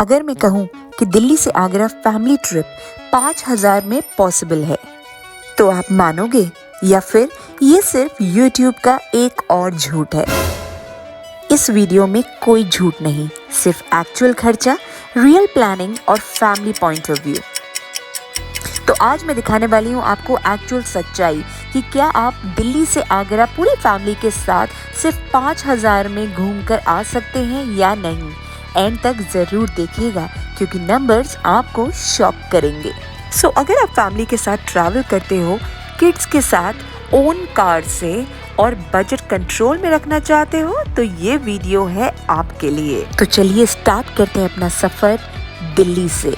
अगर मैं कहूँ कि दिल्ली से आगरा फैमिली ट्रिप 5,000 में पॉसिबल है, तो आप मानोगे या फिर ये सिर्फ YouTube का एक और झूठ है? इस वीडियो में कोई झूठ नहीं, सिर्फ एक्चुअल खर्चा, रियल प्लानिंग और फैमिली पॉइंट ऑफ व्यू। तो आज मैं दिखाने वाली हूँ आपको एक्चुअल सच्चाई कि क्या आप दिल्ली से आगरा पूरी फैमिली के साथ सिर्फ 5,000 में घूमकर आ सकते हैं या नहीं। एंड तक ज़रूर देखिएगा क्योंकि नंबर्स आपको शॉक करेंगे। सो अगर आप फैमिली के साथ ट्रैवल करते हो, किड्स के साथ ओन कार से और बजट कंट्रोल में रखना चाहते हो, तो ये वीडियो है आपके लिए। तो चलिए स्टार्ट करते हैं अपना सफ़र दिल्ली से।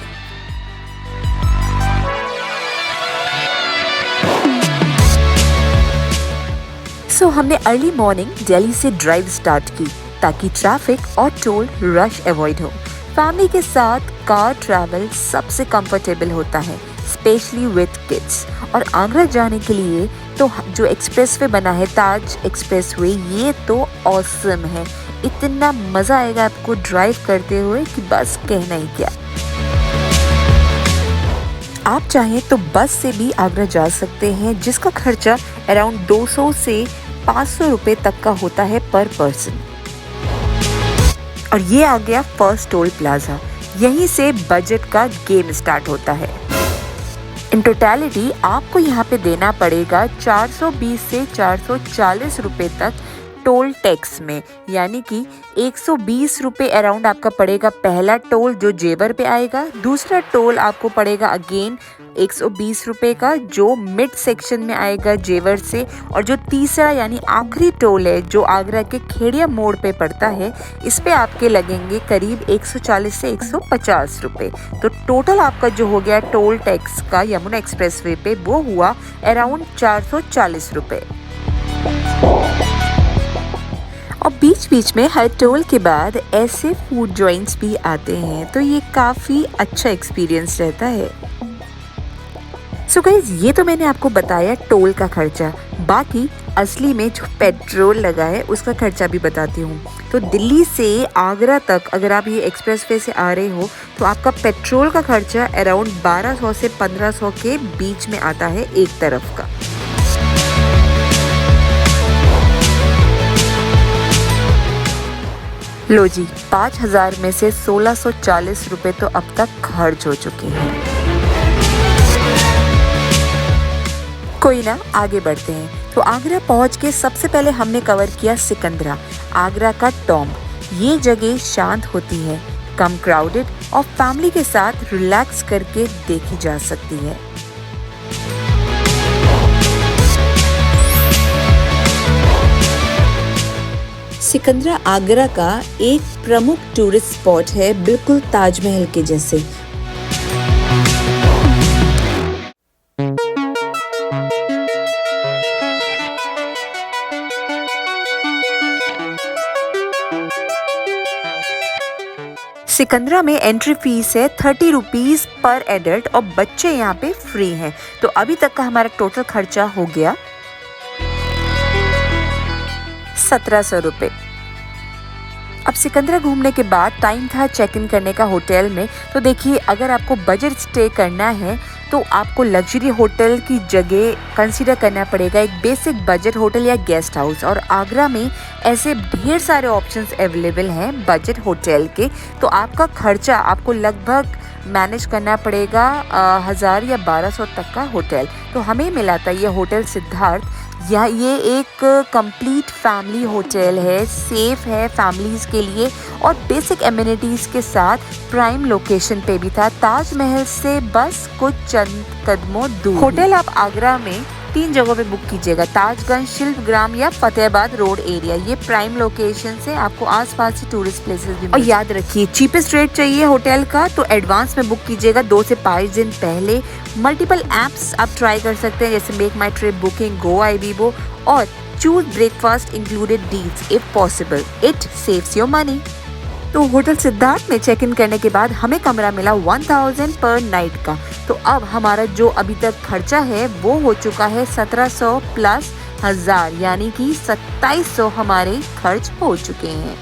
सो हमने अर्ली मॉर्निंग दिल्ली से ड्राइव स्टार्ट की ताकि ट्रैफिक और टोल रश अवॉइड हो। फैमिली के साथ कार ट्रैवल सबसे कंफर्टेबल होता है, स्पेशली विद किड्स। और आगरा जाने के लिए तो जो एक्सप्रेसवे बना है, ताज एक्सप्रेसवे, ये तो ऑसम है। इतना मज़ा आएगा आपको ड्राइव करते हुए कि बस कहना ही क्या। आप चाहें तो बस से भी आगरा जा सकते हैं, जिसका खर्चा अराउंड 200 से 500 रुपये तक का होता है पर पर्सन। और ये आ गया फर्स्ट टोल प्लाजा, यहीं से बजट का गेम स्टार्ट होता है। इन टोटलिटी आपको यहाँ पे देना पड़ेगा 420 से 440 रुपये तक टोल टैक्स में, यानी कि 120 रुपये अराउंड आपका पड़ेगा पहला टोल जो जेवर पे आएगा। दूसरा टोल आपको पड़ेगा अगेन 120 रुपये का जो मिड सेक्शन में आएगा जेवर से। और जो तीसरा यानी आखिरी टोल है जो आगरा के खेड़िया मोड़ पे पड़ता है, इस पे आपके लगेंगे करीब 140 से 150 रुपये। तो टोटल आपका जो हो गया टोल टैक्स का यमुना एक्सप्रेसवे पे, वो हुआ अराउंड 440 रुपये। और बीच बीच में हर टोल के बाद ऐसे फूड जॉइंट्स भी आते हैं, तो ये काफ़ी अच्छा एक्सपीरियंस रहता है। सो गाइस, ये तो मैंने आपको बताया टोल का खर्चा। बाकी असली में जो पेट्रोल लगा है उसका खर्चा भी बताती हूँ। तो दिल्ली से आगरा तक अगर आप ये एक्सप्रेसवे से आ रहे हो तो आपका पेट्रोल का खर्चा अराउंड 1200 से 1500 के बीच में आता है एक तरफ का। लो जी, 5,000 में से 1640 रुपये तो अब तक खर्च हो चुके हैं। कोई ना, आगे बढ़ते हैं। तो आगरा पहुंच के सबसे पहले हमने कवर किया सिकंदरा, आगरा का टॉम्ब। ये जगह शांत होती है, कम क्राउडेड और फैमिली के साथ रिलैक्स करके देखी जा सकती है। सिकंदरा आगरा का एक प्रमुख टूरिस्ट स्पॉट है, बिल्कुल ताजमहल के जैसे। सिकंदरा में एंट्री फीस है 30 रुपीज़ पर एडल्ट और बच्चे यहाँ पे फ्री हैं। तो अभी तक का हमारा टोटल खर्चा हो गया 1700 रुपये। अब सिकंदरा घूमने के बाद टाइम था चेक इन करने का होटल में। तो देखिए, अगर आपको बजट स्टे करना है तो आपको लग्जरी होटल की जगह कंसीडर करना पड़ेगा एक बेसिक बजट होटल या गेस्ट हाउस। और आगरा में ऐसे ढेर सारे ऑप्शंस अवेलेबल हैं बजट होटल के। तो आपका खर्चा आपको लगभग मैनेज करना पड़ेगा 1000 या 1200 तक का होटल। तो हमें मिला था ये होटल सिद्धार्थ। ये एक कंप्लीट फैमिली होटल है, सेफ है फैमिलीज़ के लिए और बेसिक एमिनिटीज़ के साथ प्राइम लोकेशन पे भी था, ताजमहल से बस कुछ चंद कदमों दूर। होटल आप आगरा में 3 जगहों पे बुक कीजिएगा, ताजगंज, शिल्पग्राम या फतेहाबाद रोड एरिया। ये प्राइम लोकेशन से आपको आसपास से टूरिस्ट प्लेसेस भी। और याद रखिए, चीपेस्ट रेट चाहिए होटल का तो एडवांस में बुक कीजिएगा 2 से 5 दिन पहले। मल्टीपल ऐप्स आप ट्राई कर सकते हैं जैसे मेक माई ट्रिप बुकिंग, गो आईबीबो और choose breakfast included deals if possible, it saves your money. तो होटल सिद्धार्थ में चेक इन करने के बाद हमें कमरा मिला 1000 पर नाइट का। तो अब हमारा जो अभी तक खर्चा है वो हो चुका है 1700 प्लस 1000, यानी कि 2700 हमारे खर्च हो चुके हैं।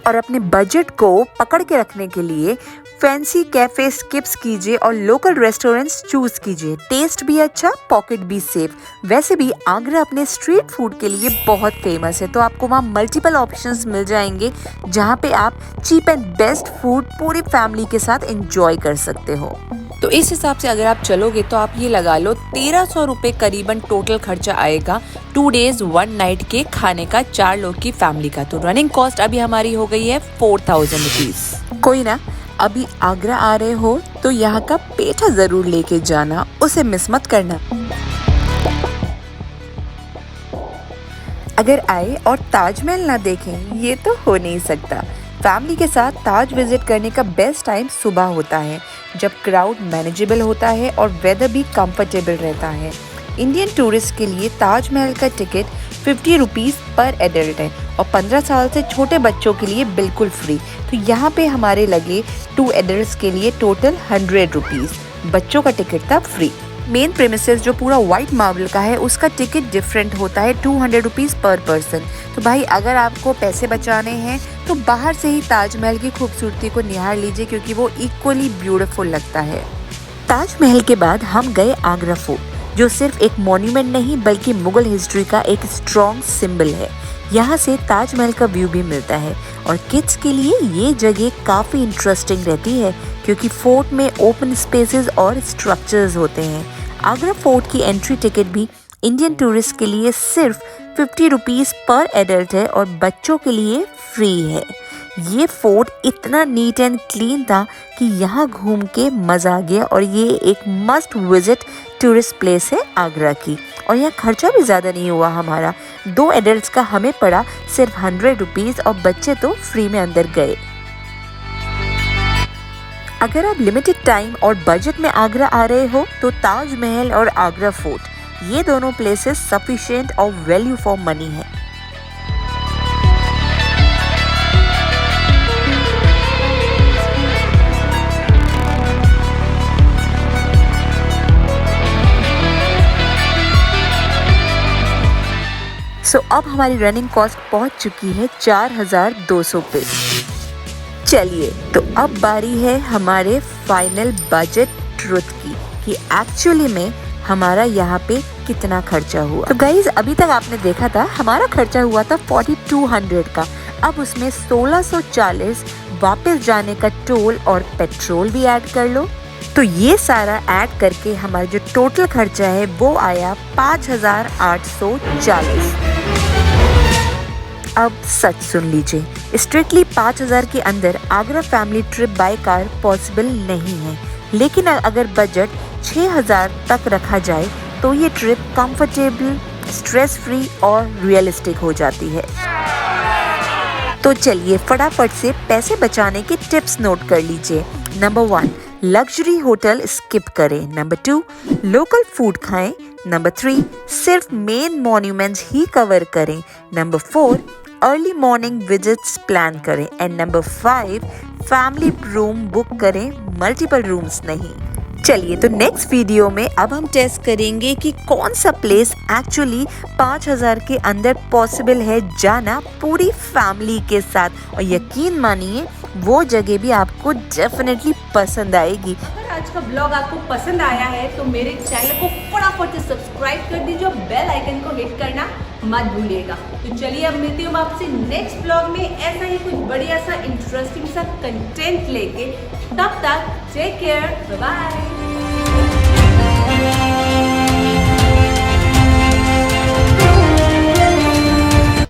और अपने बजट को पकड़ के रखने के लिए फैंसी कैफे स्किप्स कीजिए और लोकल रेस्टोरेंट्स चूज कीजिए। टेस्ट भी अच्छा, पॉकेट भी सेफ। वैसे भी आगरा अपने स्ट्रीट फूड के लिए बहुत फेमस है, तो आपको वहाँ मल्टीपल ऑप्शंस मिल जाएंगे जहाँ पे आप चीप एंड बेस्ट फूड पूरी फैमिली के साथ एंजॉय कर सकते हो। तो इस हिसाब से अगर आप चलोगे तो आप ये लगा लो 1300 रुपये करीबन टोटल खर्चा आएगा 2 days 1 night के खाने का 4 लोग की फैमिली का। तो रनिंग कॉस्ट अभी हमारी हो गई है 4000 रुपीज। कोई ना, अभी आगरा आ रहे हो तो यहाँ का पेठा जरूर लेके जाना, उसे मिस मत करना। अगर आए और ताजमहल ना देखें ये तो हो नहीं सकता। फैमिली के साथ ताज विजिट करने का बेस्ट टाइम सुबह होता है, जब क्राउड मैनेजेबल होता है और वेदर भी कंफर्टेबल रहता है। इंडियन टूरिस्ट के लिए ताजमहल का टिकट 50 रुपीज़ पर एडल्ट है और 15 साल से छोटे बच्चों के लिए बिल्कुल फ्री। तो यहाँ पे हमारे लगे 2 एडल्ट्स के लिए टोटल 100 रुपीज़, बच्चों का टिकट था फ्री। मेन प्रेमिसेस जो पूरा वाइट मार्बल का है उसका टिकट डिफरेंट होता है 200 रुपीज़ पर पर्सन। तो भाई अगर आपको पैसे बचाने हैं तो बाहर से ही ताजमहल की खूबसूरती को निहार लीजिए, क्योंकि वो इक्वली ब्यूटीफुल लगता है। ताजमहल के बाद हम गए आगरा फोर्ट, जो सिर्फ एक मॉन्यूमेंट नहीं बल्कि मुगल हिस्ट्री का एक स्ट्रॉन्ग सिंबल है। यहाँ से ताजमहल का व्यू भी मिलता है और किड्स के लिए ये जगह काफ़ी इंटरेस्टिंग रहती है, क्योंकि फोर्ट में ओपन स्पेसेस और स्ट्रक्चर्स होते हैं। आगरा फोर्ट की एंट्री टिकट भी इंडियन टूरिस्ट के लिए सिर्फ 50 रुपीज़ पर एडल्ट है और बच्चों के लिए फ्री है। ये फोर्ट इतना नीट एंड क्लीन था कि यहाँ घूम के मज़ा आ गया और ये एक मस्ट विजिट टूरिस्ट प्लेस है आगरा की। और यहाँ खर्चा भी ज़्यादा नहीं हुआ हमारा, 2 एडल्ट्स का हमें पड़ा सिर्फ 100 रुपीज़ और बच्चे तो फ्री में अंदर गए। अगर आप लिमिटेड टाइम और बजट में आगरा आ रहे हो तो ताजमहल और आगरा फोर्ट ये दोनों प्लेसेस सफिशिएंट और वैल्यू फॉर मनी है। अब हमारी रनिंग कॉस्ट पहुंच चुकी है 4200 पे। चलिए तो अब बारी है हमारे फाइनल बजट ट्रुथ की कि एक्चुअली में हमारा यहाँ पे कितना खर्चा हुआ। तो गाइज अभी तक आपने देखा था हमारा खर्चा हुआ था 4200 का। अब उसमें 1640 वापस जाने का टोल और पेट्रोल भी ऐड कर लो, तो ये सारा ऐड करके हमारा जो टोटल खर्चा है वो आया 5840। अब सच सुन लीजिए, स्ट्रिक्टली 5000 के अंदर Agra family trip by car possible नहीं है, लेकिन अगर बजट 6000 तक रखा जाए तो ये ट्रिप कंफर्टेबल, स्ट्रेस फ्री और रियलिस्टिक हो जाती है। तो चलिए फटाफट से पैसे बचाने के टिप्स नोट कर लीजिए। नंबर 1, लग्जरी होटल स्किप करें। नंबर 2, लोकल फूड खाएं। नंबर 3, सिर्फ मेन मॉन्यूमेंट्स ही कवर करें। Number 4, early morning visits plan करें। And number 5, family room book करें, मल्टीपल रूम्स नहीं। चलिए तो नेक्स्ट वीडियो में अब हम टेस्ट करेंगे कि कौन सा प्लेस एक्चुअली 5000 के अंदर पॉसिबल है जाना पूरी फैमिली के साथ, और यकीन मानिए वो जगह भी आपको डेफिनेटली पसंद आएगी। अगर आज का ब्लॉग आपको पसंद आया है तो मेरे चैनल को फटाफट से सब्सक्राइब कर दीजिए और बेल आइकन को हिट करना मत भूलिएगा। तो चलिए अब मिलती हूँ आपसे नेक्स्ट ब्लॉग में ऐसा ही कुछ बढ़िया सा इंटरेस्टिंग सा कंटेंट लेके। तब तक टेक केयर, बाय बाय।